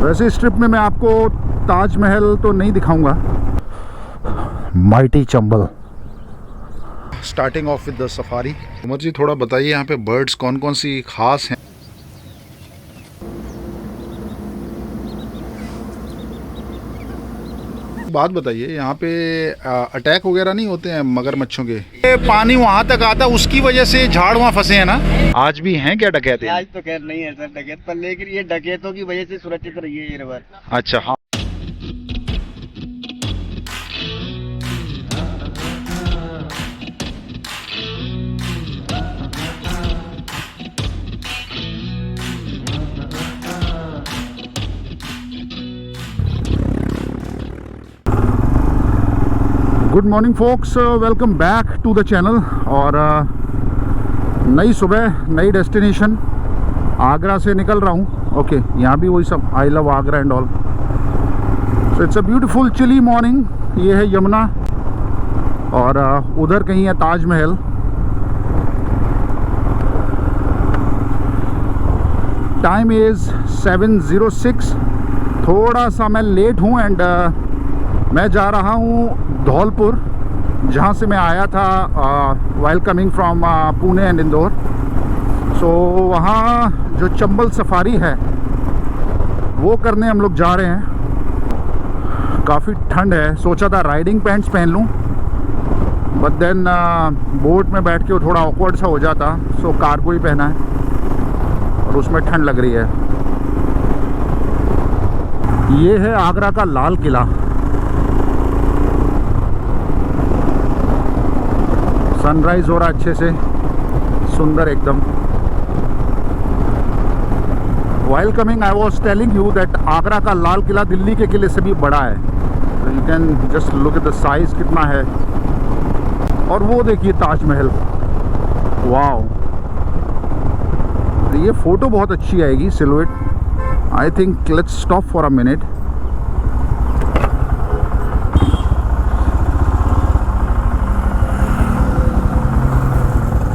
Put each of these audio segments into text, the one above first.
वैसे इस ट्रिप में मैं आपको ताजमहल तो नहीं दिखाऊंगा। Mighty Chambal. Starting off with the safari. Umar ji थोड़ा बताइए यहाँ पे बर्ड्स कौन कौन सी खास हैं। बात बताइए, यहाँ पे अटैक वगैरह नहीं होते हैं मगरमच्छों के? पानी वहाँ तक आता, उसकी वजह से झाड़ वहाँ फंसे हैं ना? आज भी हैं क्या डकैते? आज तो खैर नहीं है सर डकैत, पर लेकिन ये डकैतों की वजह से सुरक्षित रही है ये रिवर। अच्छा हाँ। Good morning folks, welcome back to the channel. और नई सुबह नई डेस्टिनेशन, आगरा से निकल रहा हूँ। ओके, यहाँ भी वही सब, I love Agra and all. So it's a beautiful chilli morning. ये है यमुना और उधर कहीं है ताजमहल। Time is 7:06। थोड़ा सा मैं लेट हूँ एंड मैं जा रहा हूँ धौलपुर, जहाँ से मैं आया था while coming from Pune and Indore. So वहाँ जो चंबल सफारी है वो करने हम लोग जा रहे हैं। काफ़ी ठंड है, सोचा था राइडिंग पैंट्स पहन लूँ, बट देन बोट में बैठ के थोड़ा ऑकवर्ड सा हो जाता। सो कार्गो ही पहना है और उसमें ठंड लग रही है। ये है आगरा का लाल किला। सनराइज हो रहा अच्छे से, सुंदर एकदम। While coming I was telling you that Agra का लाल किला दिल्ली के किले से भी बड़ा है। तो you can just look at the size कितना है। और वो देखिए ताजमहल, वाओ। ये फोटो बहुत अच्छी आएगी, silhouette. I think let's stop for a minute.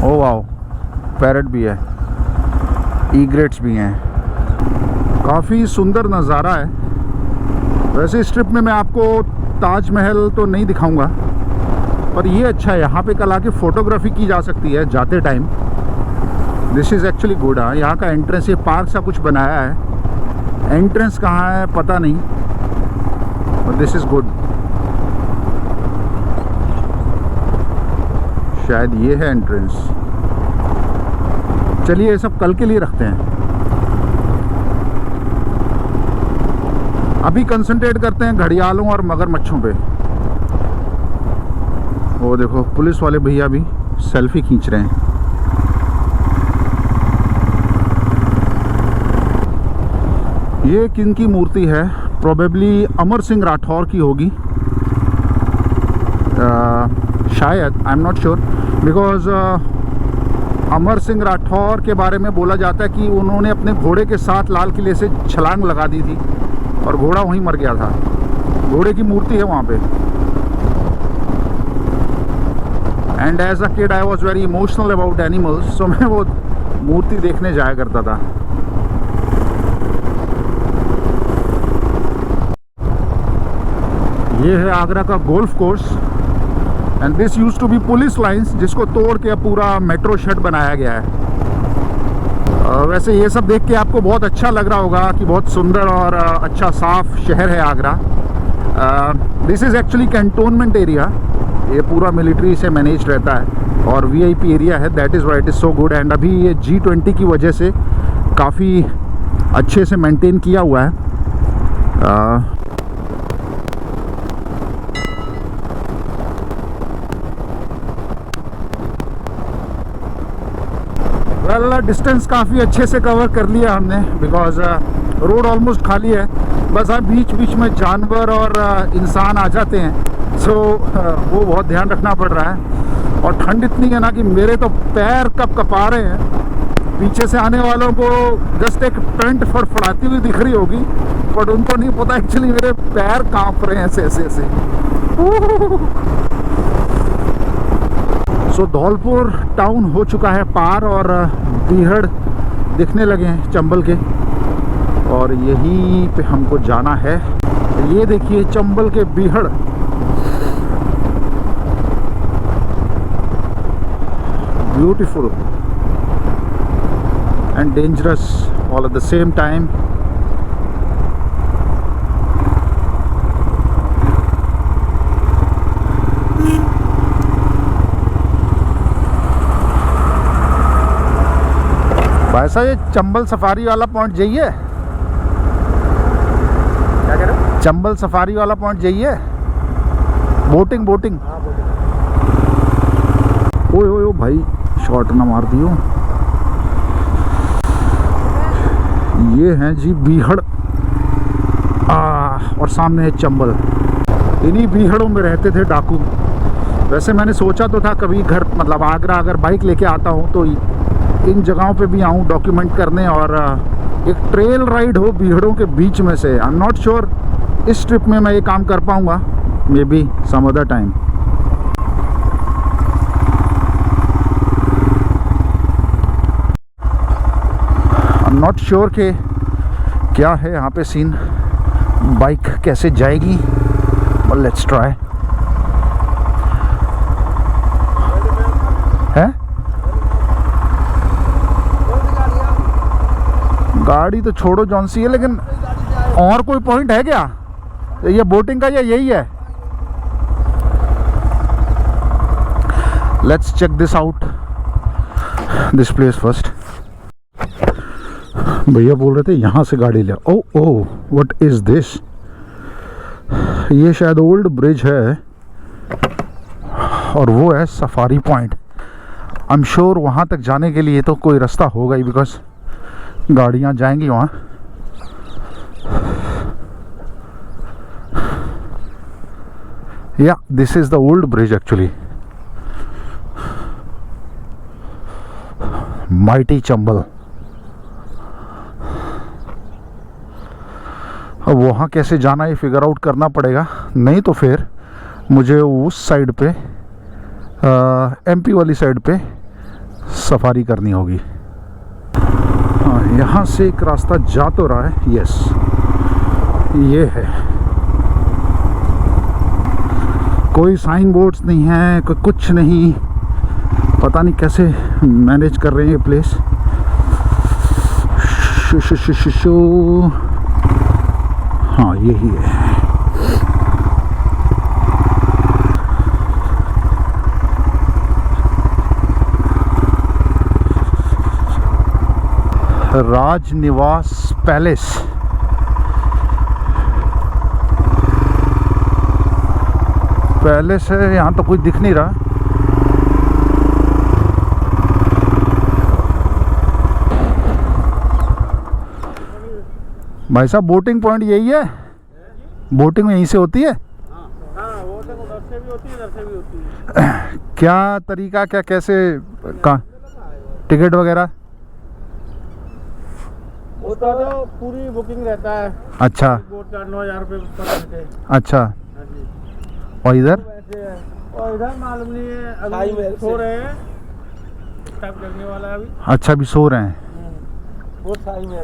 Oh wow, parrot भी है, ईग्रेट्स भी हैं। काफ़ी सुंदर नज़ारा है। वैसे इस ट्रिप में मैं आपको ताजमहल तो नहीं दिखाऊंगा, पर ये अच्छा है, यहाँ पे कल आके फ़ोटोग्राफी की जा सकती है जाते time. This is actually good. हाँ, यहाँ का एंट्रेंस, ये पार्क सा कुछ बनाया है। एंट्रेंस कहाँ है पता नहीं, और दिस इज़ गुड। शायद ये है एंट्रेंस। चलिए ये सब कल के लिए रखते हैं, अभी कंसंट्रेट करते हैं घड़ियालों और मगरमच्छों पे। वो देखो पुलिस वाले भैया भी सेल्फी खींच रहे हैं। ये किन की मूर्ति है? प्रोबेबली अमर सिंह राठौर की होगी शायद, I am not sure, because Amar Singh Rathore के बारे में बोला जाता है कि उन्होंने अपने घोड़े के साथ लाल किले से छलांग लगा दी थी और घोड़ा वहीं मर गया था। घोड़े की मूर्ति है वहाँ पे। And as a kid I was very emotional about animals, so मैं वो मूर्ति देखने जाया करता था। ये है आगरा का golf course and this used to be police lines, जिसको तोड़ के पूरा मेट्रो शेड बनाया गया है। वैसे ये सब देख के आपको बहुत अच्छा लग रहा होगा कि बहुत सुंदर और अच्छा साफ शहर है Agra. This is actually cantonment area. ये पूरा मिलिट्री से मैनेज रहता है और वीआईपी एरिया है। That is why it is so good. And अभी ये G20 की वजह से काफ़ी अच्छे से मेंटेन किया हुआ है। डिस्टेंस काफ़ी अच्छे से कवर कर लिया हमने, बिकॉज रोड ऑलमोस्ट खाली है। बस हाँ, बीच बीच में जानवर और इंसान आ जाते हैं, सो वो बहुत ध्यान रखना पड़ रहा है। और ठंड इतनी है ना कि मेरे तो पैर कब कपा रहे हैं। पीछे से आने वालों को जस्ट एक पैंट फड़फड़ाती हुई दिख रही होगी, बट उनको नहीं पता एक्चुअली मेरे पैर कांप रहे हैं ऐसे ऐसे ऐसे। सो धौलपुर टाउन हो चुका है पार और बीहड़ दिखने लगे हैं चंबल के। और यहीं पे हमको जाना है। ये देखिए चंबल के बीहड़, beautiful and dangerous all at the same time. भाई साहब ये चंबल सफारी वाला पॉइंट जाइए। क्या कह रहे हो? चंबल सफारी वाला पॉइंट जाइए। Boating boating. हाँ बोटिंग। ओए ओए ओ भाई शॉट ना मार दियो। ये हैं जी बीहड़ और सामने है चंबल। इन्हीं बीहड़ों में रहते थे डाकू। वैसे मैंने सोचा तो था कभी घर मतलब आगरा अगर बाइक लेके आता हूँ तो इन जगहों पे भी आऊँ डॉक्यूमेंट करने, और एक ट्रेल राइड हो बीहड़ों के बीच में से। आई एम नॉट श्योर इस ट्रिप में मैं ये काम कर पाऊँगा, maybe some other time. I am not sure कि क्या है यहाँ पे सीन, बाइक कैसे जाएगी, बट लेट्स ट्राई। है गाड़ी तो छोड़ो जौन सी है, लेकिन और कोई पॉइंट है क्या ये बोटिंग का, या यही है? Let's check this out, this place first. भैया बोल रहे थे यहाँ से गाड़ी ले। Oh oh what is this? ये शायद ओल्ड ब्रिज है और वो है safari point. I am sure वहाँ तक जाने के लिए तो कोई रास्ता होगा ही, बिकॉज गाड़ियाँ जाएंगी वहाँ। या this is the old bridge actually. Mighty Chambal. अब वहाँ कैसे जाना है फिगर आउट करना पड़ेगा, नहीं तो फिर मुझे उस साइड पे एमपी वाली साइड पे सफारी करनी होगी। हाँ, यहाँ से एक रास्ता जा तो रहा है। यस ये है। कोई साइन बोर्ड्स नहीं है, कोई कुछ नहीं, पता नहीं कैसे मैनेज कर रहे हैं ये प्लेस। हाँ यही है। राजनिवास पैलेस। पैलेस है, यहाँ तो कुछ दिख नहीं रहा। भाई साहब बोटिंग पॉइंट यही है? बोटिंग यहीं से होती है? हाँ बोटिंग उधर से भी होती है, इधर से भी होती है। क्या तरीका, क्या कैसे, कहाँ टिकट वगैरह? उसका तो पूरी बुकिंग रहता है। अच्छा 9,000 रुपये पर। अच्छा। और इधर? और इधर मालूम नहीं है, अभी सो रहे हैं, तब करने वाला है अभी। अच्छा अभी सो रहे हैं। वो साई में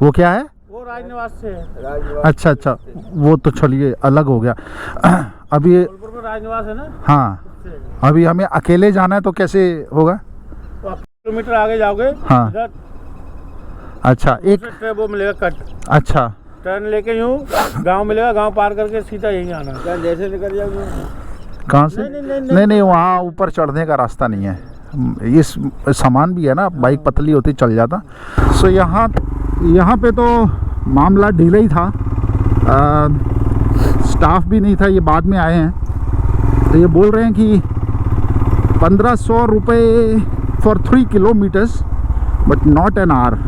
वो क्या है? वो राजनिवास से है। अच्छा अच्छा, वो तो चलिए अलग हो गया। अभी जबलपुर में राजनिवास है ना। हाँ, अभी हमें अकेले जाना है तो कैसे होगा? तो आप किलोमीटर आगे जाओगे। हाँ। इधर अच्छा एक वो मिलेगा कट। अच्छा टर्न लेके यूँ गांव मिलेगा, गांव पार करके सीधा यहीं आना है। जैसे निकल जाओगे। कहाँ से? नहीं, वहाँ ऊपर चढ़ने का रास्ता नहीं है। ये सामान भी है ना, बाइक पतली होती चल जाता। सो यहाँ पे तो मामला ढीला ही था। स्टाफ भी नहीं था, ये बाद में आए हैं। तो ये बोल रहे हैं कि 1500 रुपये for 3 kilometres but not an hour.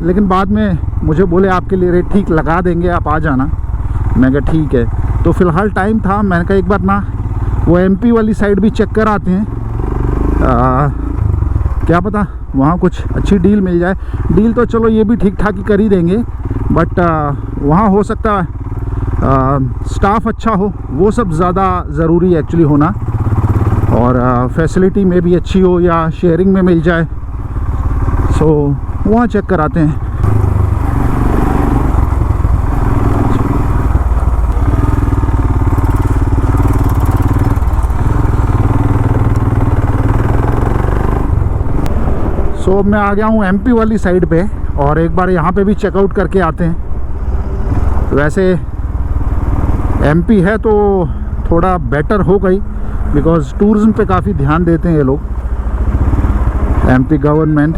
लेकिन बाद में मुझे बोले आपके लिए रेट ठीक लगा देंगे, आप आ जाना। मैं कहा ठीक है। तो फ़िलहाल टाइम था, मैंने कहा एक बार ना वो एमपी वाली साइड भी चेक कर आते हैं, क्या पता वहाँ कुछ अच्छी डील मिल जाए। डील तो चलो ये भी ठीक ठाक ही कर ही देंगे, बट वहाँ हो सकता है स्टाफ अच्छा हो, वो सब ज़्यादा ज़रूरी है एक्चुअली होना, और फैसिलिटी में भी अच्छी हो या शेयरिंग में मिल जाए। सो वहाँ चेक कराते हैं। सो मैं आ गया हूँ एमपी वाली साइड पे, और एक बार यहाँ पे भी चेकआउट करके आते हैं। वैसे एमपी है तो थोड़ा बेटर हो गई, बिकॉज टूरिज्म पे काफ़ी ध्यान देते हैं ये लोग, एमपी गवर्नमेंट।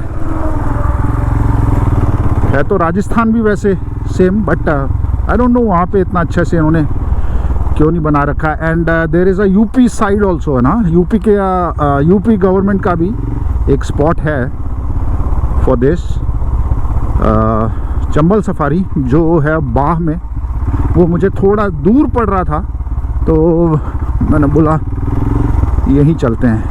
है तो राजस्थान भी वैसे same, but I don't know वहाँ पे इतना अच्छे से इन्होंने क्यों नहीं बना रखा। And there is a UP side also है ना, यूपी गवर्नमेंट का भी एक स्पॉट है फॉर दिस चंबल सफारी, जो है बाह में। वो मुझे थोड़ा दूर पड़ रहा था, तो मैंने बोला यहीं चलते हैं।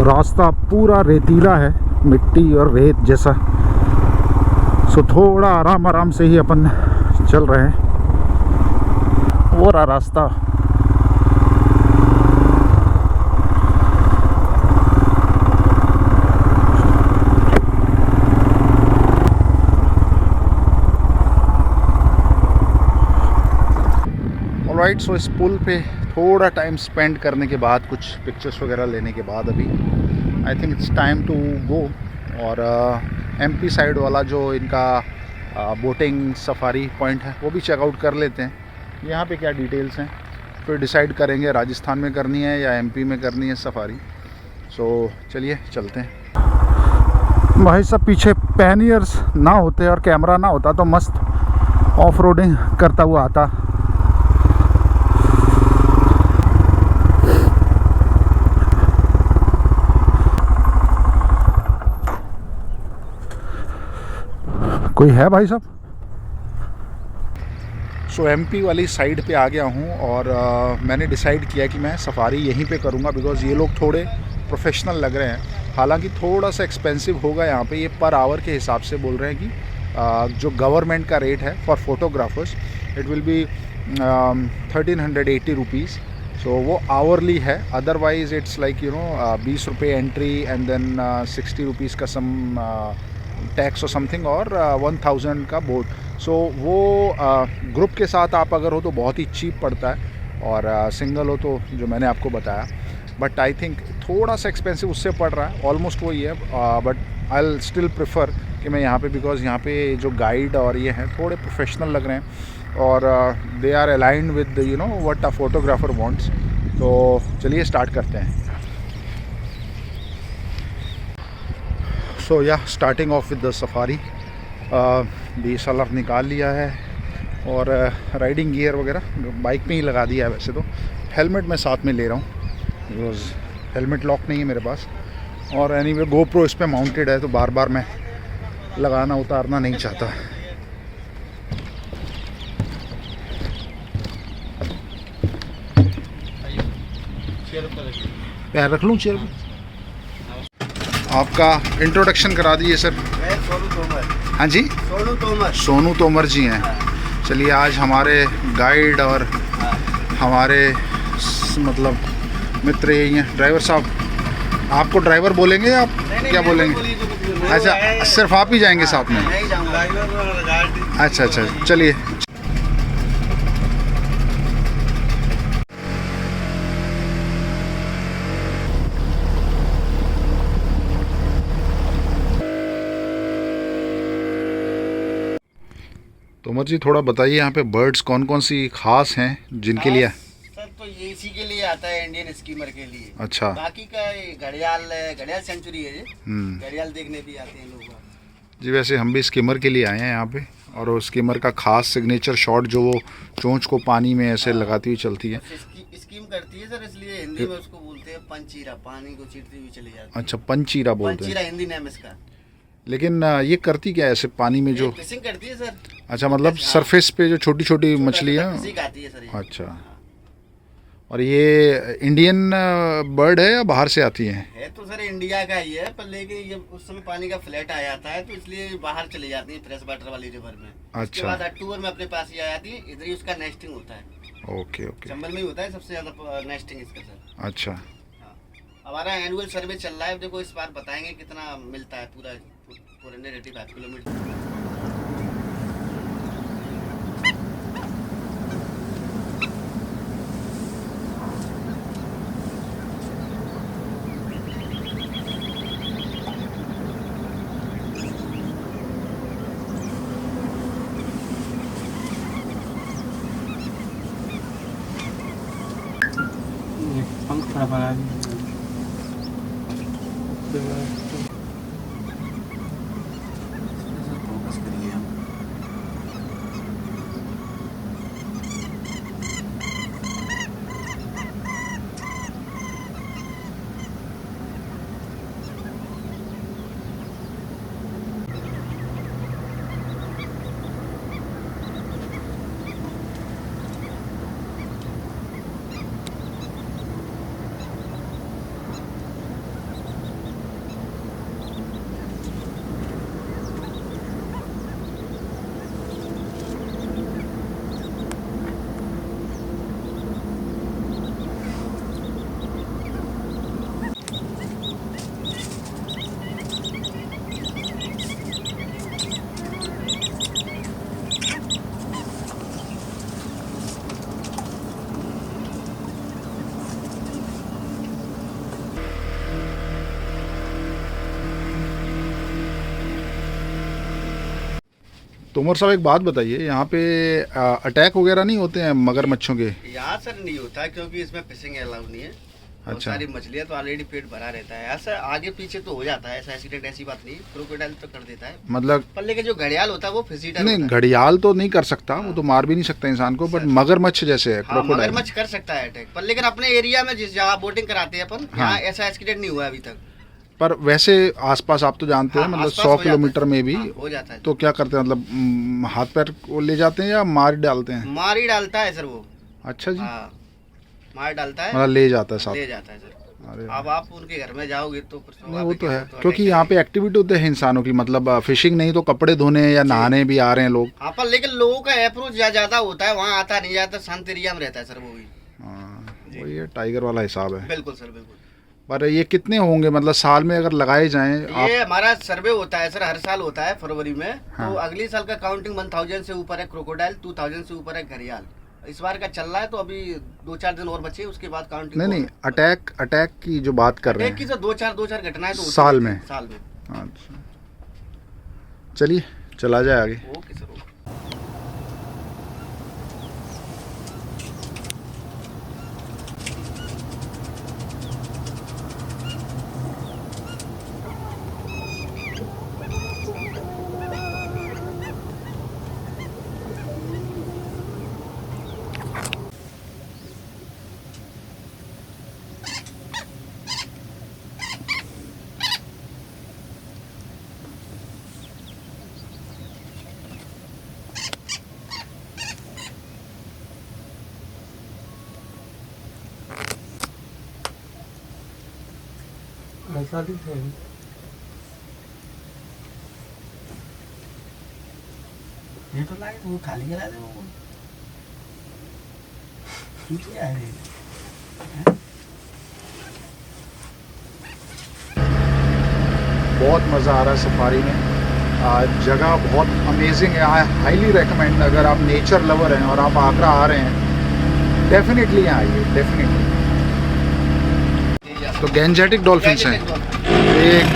रास्ता पूरा रेतीला है, मिट्टी और रेत जैसा, सो थोड़ा आराम आराम से ही अपन चल रहे हैं। वो रहा रास्ता। ऑलराइट, सो इस पुल पे थोड़ा टाइम स्पेंड करने के बाद, कुछ पिक्चर्स वगैरह लेने के बाद, अभी I think it's time to go. और एमपी साइड वाला जो इनका बोटिंग सफारी पॉइंट है वो भी चेकआउट कर लेते हैं। यहाँ पे क्या डिटेल्स हैं, फिर डिसाइड करेंगे राजस्थान में करनी है या एमपी में करनी है सफारी। सो चलिए चलते हैं। भाई सब पीछे पैनियर्स ना होते और कैमरा ना होता तो मस्त ऑफ रोडिंग करता हुआ आता। कोई है भाई साहब? सो एमपी वाली साइड पे आ गया हूँ, और मैंने डिसाइड किया कि मैं सफारी यहीं पे करूँगा, बिकॉज़ ये लोग थोड़े प्रोफेशनल लग रहे हैं। हालांकि थोड़ा सा एक्सपेंसिव होगा यहाँ पे, ये पर आवर के हिसाब से बोल रहे हैं कि जो गवर्नमेंट का रेट है for photographers it will be 1380 rupees. So वो आवरली है, अदरवाइज़ इट्स लाइक 20 रुपये एंट्री एंड देन 60 रुपीज़ का सम टैक्स और समथिंग, और 1000 का बोट। सो वो ग्रुप के साथ आप अगर हो तो बहुत ही चीप पड़ता है, और सिंगल हो तो जो मैंने आपको बताया। बट आई थिंक थोड़ा सा एक्सपेंसिव उससे पड़ रहा है, ऑलमोस्ट वही है। But I will still prefer कि मैं यहाँ पे, बिकॉज यहाँ पे जो गाइड और ये हैं थोड़े प्रोफेशनल लग रहे हैं, और they are aligned with what a photographer wants. तो चलिए स्टार्ट करते हैं। So yeah starting off with the safari. DSLR निकाल लिया है, और राइडिंग गियर वगैरह बाइक में ही लगा दिया है। वैसे तो हेलमेट मैं साथ में ले रहा हूँ, बिकॉज हेलमेट लॉक नहीं है मेरे पास, और एनीवे GoPro इस पर माउंटेड है, तो बार बार मैं लगाना उतारना नहीं चाहता। पैर रख लूँ चेयर पर? आपका इंट्रोडक्शन करा दीजिए सर। मैं सोनू तोमर। हाँ जी, सोनू तोमर। सोनू तोमर जी हैं। चलिए, आज हमारे गाइड और हमारे मतलब मित्र यही हैं। ड्राइवर साहब, आपको ड्राइवर बोलेंगे या आप क्या बोलेंगे? अच्छा, सिर्फ आप ही जाएंगे साथ में? अच्छा अच्छा, चलिए। तोमर जी, थोड़ा बताइए यहाँ पे बर्ड्स कौन कौन सी खास हैं जिनके लिए? सर तो ये इसी के लिए आता है, इंडियन स्कीमर के लिए। अच्छा। बाकी का घड़ियाल सेंचुरी है, घड़ियाल देखने भी आते हैं लोग जी। वैसे हम भी स्कीमर के लिए आए हैं यहाँ पे, और वो स्कीमर का खास सिग्नेचर शॉट जो वो चोंच को पानी में ऐसे लगाती हुई चलती है। स्कीम करती है सर, इसलिए हिंदी में उसको बोलते हैं पंचीरा, पानी को चीरती हुई चली जाती है। अच्छा, पंचीरा बोलते हैं। पंचीरा हिंदी नाम इसका। लेकिन ये करती क्या है ऐसे पानी में? जो फिशिंग करती है सर। अच्छा, मतलब सरफेस पे जो छोटी छोटी मछलियाँ। आती है सर। अच्छा। और ये इंडियन बर्ड है या बाहर से आती है तो सर इंडिया का ही है, पर लेकिन ये उस समय पानी का फ्लैट आ जाता है, तो इसलिए बाहर चले जाती है फ्रेश वाटर वाली रिवर में। अच्छा। उसके बाद अक्टूबर में अपने पास ही आ जाती है, इधर ही उसका नेस्टिंग होता है। Okay okay. चंबल में ही होता है सबसे ज्यादा नेस्टिंग इसका सर। अच्छा। हमारा एनुअल सर्वे चल रहा है, देखो इस बार बताएंगे कितना मिलता है पूरा 485 किलोमीटर। पंख थोड़ा बड़ा फोकस करिए हम। तो उमर साहब एक बात बताइए, यहाँ पे अटैक वगैरह नहीं होते हैं मगरमच्छों के? यहाँ सर नहीं होता क्योंकि इसमें फिशिंग अलाउ नहीं है। बहुत अच्छा। सारी मछलियाँ तो ऑलरेडी पेट भरा रहता है, ऐसा आगे पीछे तो हो जाता है, ऐसा एक्सीडेंट ऐसी बात नहीं, क्रोकोडाइल तो कर देता है। मतलब पर लेकिन जो घड़ियाल होता है वो फिजिटर नहीं, घड़ियाल तो नहीं कर सकता, वो तो मार भी नहीं सकता इंसान को, बट मगरमच्छ जैसे है, हाँ, क्रोकोडाइल। मगरमच्छ कर सकता है अटैक, पर लेकिन अपने एरिया में जिस जगह बोटिंग कराते हैं अपन, यहाँ ऐसा एक्सीडेंट नहीं हुआ अभी तक। पर वैसे आसपास आप तो जानते हैं, मतलब 100 किलोमीटर में भी हो जाता है। तो क्या करते हैं, मतलब हाथ पैर को ले जाते हैं या मार डालते हैं? मार ही डालता है सर वो। अच्छा जी। हाँ, मार डालता है, मतलब ले जाता है साथ? ले जाता है सर। अरे अब आप उनके घर में जाओगे तो नहीं, वो तो है, क्योंकि यहाँ पे एक्टिविटी होते हैं इंसानों की, मतलब फिशिंग नहीं तो कपड़े धोने या नहाने भी आ रहे हैं लोग। हाँ, पर लेकिन लोगों का अप्रोच ज्यादा होता है, वहाँ आता नहीं जाता, शांत एरिया में रहता है सर वो भी। हाँ, वही है, टाइगर वाला हिसाब है। बिल्कुल सर, बिल्कुल। पर ये कितने होंगे, मतलब साल में अगर लगाए जाएं ये हमारा सर्वे होता है सर, हर साल होता है फरवरी में। हाँ। तो अगली साल का काउंटिंग 1000 से ऊपर है क्रोकोडाइल, 2000 से ऊपर है घड़ियाल। इस बार का चल रहा है, तो अभी 2-4 दिन और बचे, उसके बाद काउंटिंग। नहीं, अटैक की जो बात कर रहे हैं, की तो 2-4 घटनाएं तो साल में। अच्छा, चलिए चला जाए आगे। Okay sir, okay. ऐसा भी है। ये तो लाइट वो खाली करा दे वो। क्या है? बहुत मज़ा आ रहा है सफारी में। जगह बहुत अमेजिंग है। आई हाईली रेकमेंड, अगर आप नेचर लवर हैं और आप आगरा आ रहे हैं, डेफिनेटली यहाँ आइए, डेफिनेटली। तो गैंजेटिक डॉल्फिन्स हैं एक,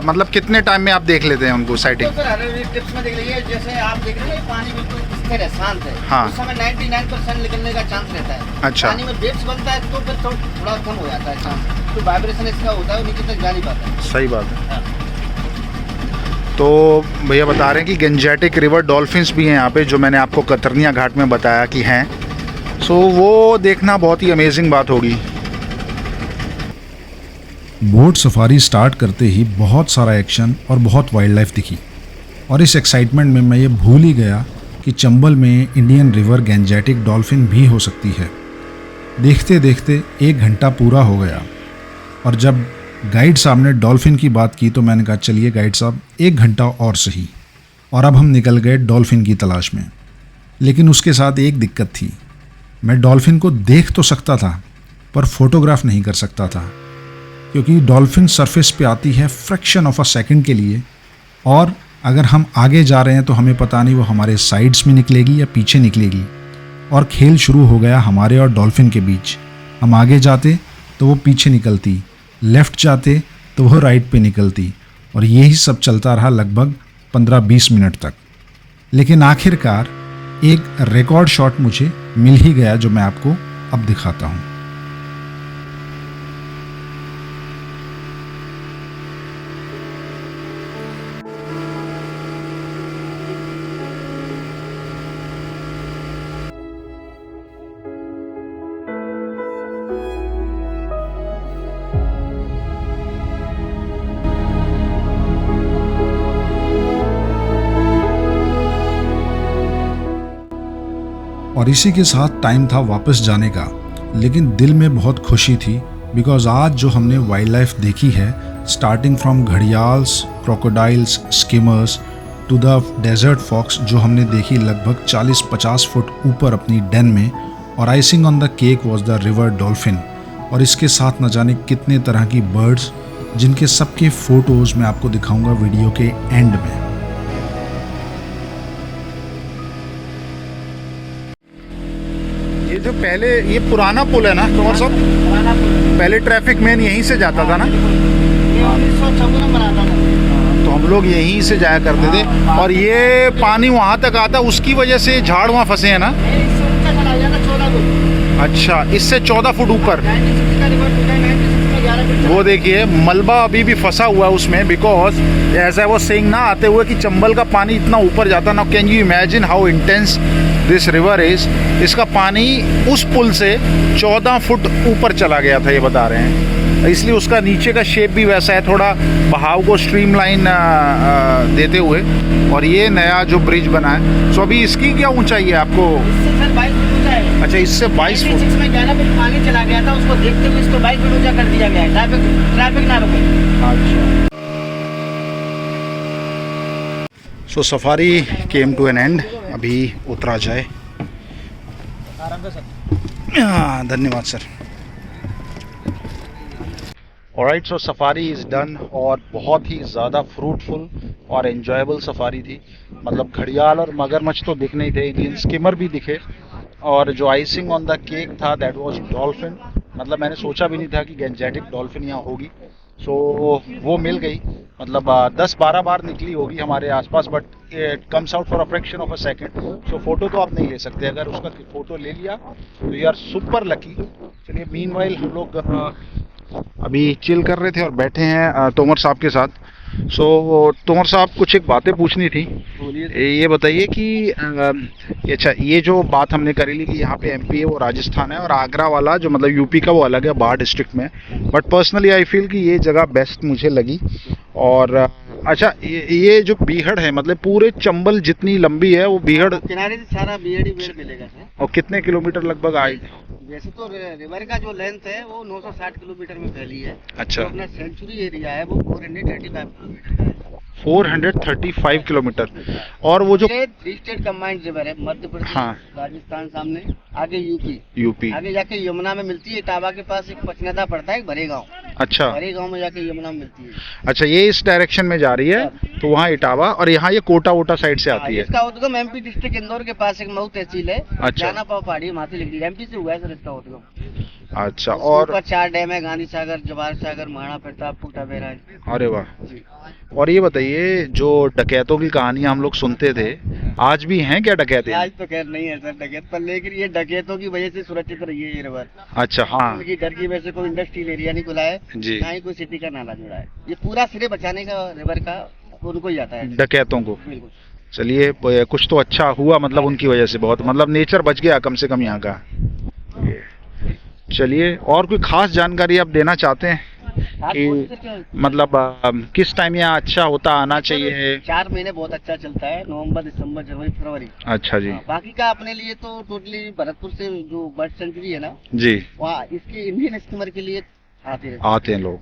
मतलब कितने टाइम में आप देख लेते हैं उनको साइटिंग? तो सर टिप्स में देख लीजिए, जैसे आप देख रहे हैं पानी बिल्कुल स्थिर है, शांत है, हाँ। उस समय 99% निकलने का चांस रहता है। अच्छा। पानी में वेव्स बनता है तो फिर थोड़ा कम हो जाता है चांस, तो वाइब्रेशन इसका होता है, वो नीचे तक जा नहीं पाता है। सही बात है। हाँ। तो भैया बता रहे हैं कि गैंजेटिक रिवर डॉल्फिन्स भी हैं यहाँ पे, जो मैंने आपको कतरनिया घाट में बताया कि हैं। सो वो देखना बहुत ही अमेजिंग बात होगी। बोट सफारी स्टार्ट करते ही बहुत सारा एक्शन और बहुत वाइल्ड लाइफ दिखी, और इस एक्साइटमेंट में मैं ये भूल ही गया कि चंबल में इंडियन रिवर गैंजेटिक डॉल्फिन भी हो सकती है। देखते देखते 1 घंटा पूरा हो गया, और जब गाइड साहब ने डॉल्फिन की बात की तो मैंने कहा चलिए गाइड साहब 1 घंटा और सही, और अब हम निकल गए डॉल्फिन की तलाश में। लेकिन उसके साथ एक दिक्कत थी, मैं डॉल्फिन को देख तो सकता था पर फोटोग्राफ नहीं कर सकता था, क्योंकि डॉल्फिन सरफेस पे आती है फ्रैक्शन ऑफ अ सेकंड के लिए, और अगर हम आगे जा रहे हैं तो हमें पता नहीं वो हमारे साइड्स में निकलेगी या पीछे निकलेगी, और खेल शुरू हो गया हमारे और डॉल्फिन के बीच। हम आगे जाते तो वो पीछे निकलती, लेफ़्ट जाते तो वो राइट पे निकलती, और यही सब चलता रहा लगभग 15-20 मिनट तक। लेकिन आखिरकार एक रिकॉर्ड शॉट मुझे मिल ही गया जो मैं आपको अब दिखाता हूँ। और इसी के साथ टाइम था वापस जाने का, लेकिन दिल में बहुत खुशी थी बिकॉज़ आज जो हमने वाइल्ड लाइफ देखी है, starting from gharials, crocodiles, skimmers to the desert fox जो हमने देखी लगभग 40-50 फुट ऊपर अपनी डेन में, और icing on the cake was the river dolphin. और इसके साथ न जाने कितने तरह की बर्ड्स, जिनके सबके फ़ोटोज़ मैं आपको दिखाऊंगा वीडियो के एंड में। ये जो पहले ये पुराना पुल है ना कुमार साहब, पुराना पुल, पहले ट्रैफिक मेन यहीं से जाता था ना, ये 1956 में बना था। तो हम लोग यहीं से जाया करते थे, और ये पानी वहाँ तक आता, उसकी वजह से झाड़ वहाँ फंसे हैं ना। इससे ऊंचा चला जाता 14 फुट। अच्छा, इससे 14 फुट ऊपर। 96 का रिवर टूटा है, 96 में 11 फुट। वो देखिए मलबा अभी भी फंसा हुआ है उसमें, बिकॉज ऐसा वो सेइंग ना आते हुए कि चंबल का पानी इतना ऊपर जाता ना। Can you imagine how intense this river is. इसका पानी उस पुल से 14 फुट ऊपर चला गया था, ये बता रहे हैं, इसलिए उसका नीचे का शेप भी वैसा है, थोड़ा बहाव को स्ट्रीमलाइन देते हुए। और ये नया जो ब्रिज बना है, सो अभी इसकी क्या ऊंचाई है आपको? इससे सर 22 फुट ऊंचा है। अच्छा, इससे 22 फुट। 96 में 11 फुट पानी चला गया था, उसको देखते हुए इसको 22 फुट ऊंचा कर दिया गया है, ट्रैफिक ना रुके। अच्छा, so safari came to an end. अभी उतरा जाए। आराम से सर। हाँ, धन्यवाद sir. Alright, so safari is done, और बहुत ही ज़्यादा फ्रूटफुल और एंजॉयबल सफारी थी। मतलब घड़ियाल और मगरमच्छ तो दिख नहीं थे, इंडियन स्किमर भी दिखे, और जो आइसिंग ऑन द केक था दैट वाज डॉल्फिन। मतलब मैंने सोचा भी नहीं था कि गैंजेटिक डॉल्फिन यहाँ होगी, सो वो मिल गई। मतलब 10-12 बार निकली होगी हमारे आसपास, but it comes out for a fraction of a second. So photo तो आप नहीं ले सकते, अगर उसका फोटो ले लिया तो यू आर सुपर लकी। चलिए, मीनवाइल हम लोग अभी चिल कर रहे थे और बैठे हैं तोमर साहब के साथ। सो तोमर साहब, कुछ एक बातें पूछनी थी। ये बताइए कि अच्छा, ये जो बात हमने करी ली कि यहाँ पे एमपी है वो राजस्थान है, और आगरा वाला जो मतलब यूपी का वो अलग है, बाढ़ डिस्ट्रिक्ट में। बट पर्सनली आई फील कि ये जगह बेस्ट मुझे लगी। और अच्छा, ये जो बीहड़ है, मतलब पूरे चंबल जितनी लंबी है वो बीहड़ किनारे से सारा बीहड़ ही बीहड़ मिलेगा सर। और कितने किलोमीटर लगभग आई? वैसे तो रिवर का जो लेंथ है वो 960 किलोमीटर में फैली है। अच्छा, जो अपना सेंचुरी एरिया है वो 435 किलोमीटर है। 435 किलोमीटर। और वो जो 3 स्टेट कंबाइंड रिवर है, मध्य प्रदेश, हाँ, राजस्थान सामने, आगे यूपी, आगे जाके यमुना में मिलती है। इटावा के पास एक पचनदा पड़ता है, एक भरे गाँव। अच्छा, भरे गाँव में जाके यमुना में मिलती है। अच्छा, ये इस डायरेक्शन में जा रही है, तो वहाँ इटावा, और यहाँ ये कोटा वोटा साइड से आती है। इसका उद्गम एमपी डिस्ट्रिक्ट इंदौर के पास एक मऊ तहसील है, अच्छा, जाना पाव पहाड़ी, वहाँ से लिख दी। एमपी से हुआ है सर इसका उद्गम। अच्छा, और 4 डैम है, गांधी सागर, जवाहर सागर, महाराणा प्रताप, फूटा बैराज। अरे वाह। और ये बताइए, जो डकैतों की कहानियां हम लोग सुनते थे, आज भी हैं क्या डकैते? आज तो खैर नहीं है सर डकैत, पर लेकिन ये डकैतों की वजह से सुरक्षित रही है ये रिवर। अच्छा, हाँ, उनकी डर की वजह से कोई इंडस्ट्रियल एरिया नहीं खुला है जी, ना ही कोई सिटी का नाला जुड़ा है। ये पूरा सिरे बचाने का रिवर का उनको ही आता है, डकैतों को। बिल्कुल। चलिए, कुछ तो अच्छा हुआ, मतलब उनकी वजह से बहुत, मतलब नेचर बच गया कम से कम यहाँ का। चलिए, और कोई खास जानकारी आप देना चाहते हैं कि मतलब किस टाइम यहाँ अच्छा होता आना चाहिए? 4 महीने बहुत अच्छा चलता है, नवंबर, दिसंबर, जनवरी, फरवरी। अच्छा जी। बाकी का अपने लिए तो टोटली भरतपुर से जो बर्ड सेंचुरी है ना जी, वहाँ इसके इंडियन स्कीमर के लिए आते हैं लोग।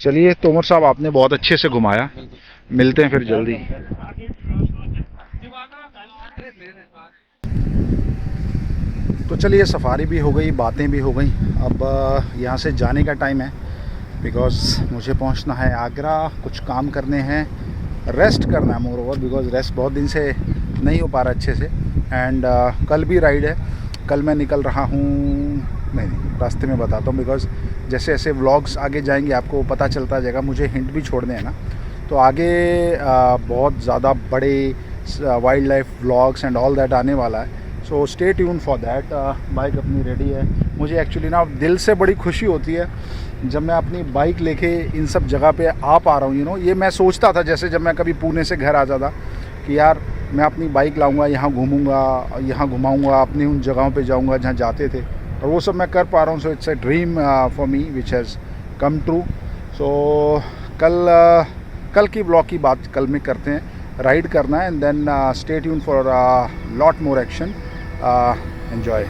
चलिए तोमर साहब, आपने बहुत अच्छे से घुमाया। मिलते हैं फिर जल्दी। तो चलिए सफारी भी हो गई, बातें भी हो गई। अब यहाँ से जाने का टाइम है बिकॉज़ मुझे पहुँचना है आगरा, कुछ काम करने हैं, रेस्ट करना है मोर ओवर, बिकॉज़ रेस्ट बहुत दिन से नहीं हो पा रहा अच्छे से। एंड कल भी राइड है, कल मैं निकल रहा हूँ, नहीं रास्ते में बताता हूँ, बिकॉज़ जैसे जैसे व्लॉग्स आगे जाएंगे आपको पता चलता जाएगा। मुझे हिंट भी छोड़ने हैं ना, तो आगे बहुत ज़्यादा बड़े wild life vlogs and all that आने वाला है। So stay tune for that. Bike अपनी रेडी है। मुझे एक्चुअली ना दिल से बड़ी खुशी होती है जब मैं अपनी बाइक लेके इन सब जगह पे आ पा रहा हूँ। यू नो, ये मैं सोचता था जैसे जब मैं कभी पुणे से घर आ जाता कि यार मैं अपनी बाइक लाऊंगा, यहाँ घूमूंगा, यहाँ घुमाऊंगा, अपनी उन जगहों पे जाऊंगा जहाँ जाते थे, और वो सब मैं कर पा रहा हूँ। So it's a dream for me which has come true. So कल की ब्लॉग की बात कल में करते हैं। राइड करना है and then stay tune for lot more action. Enjoy.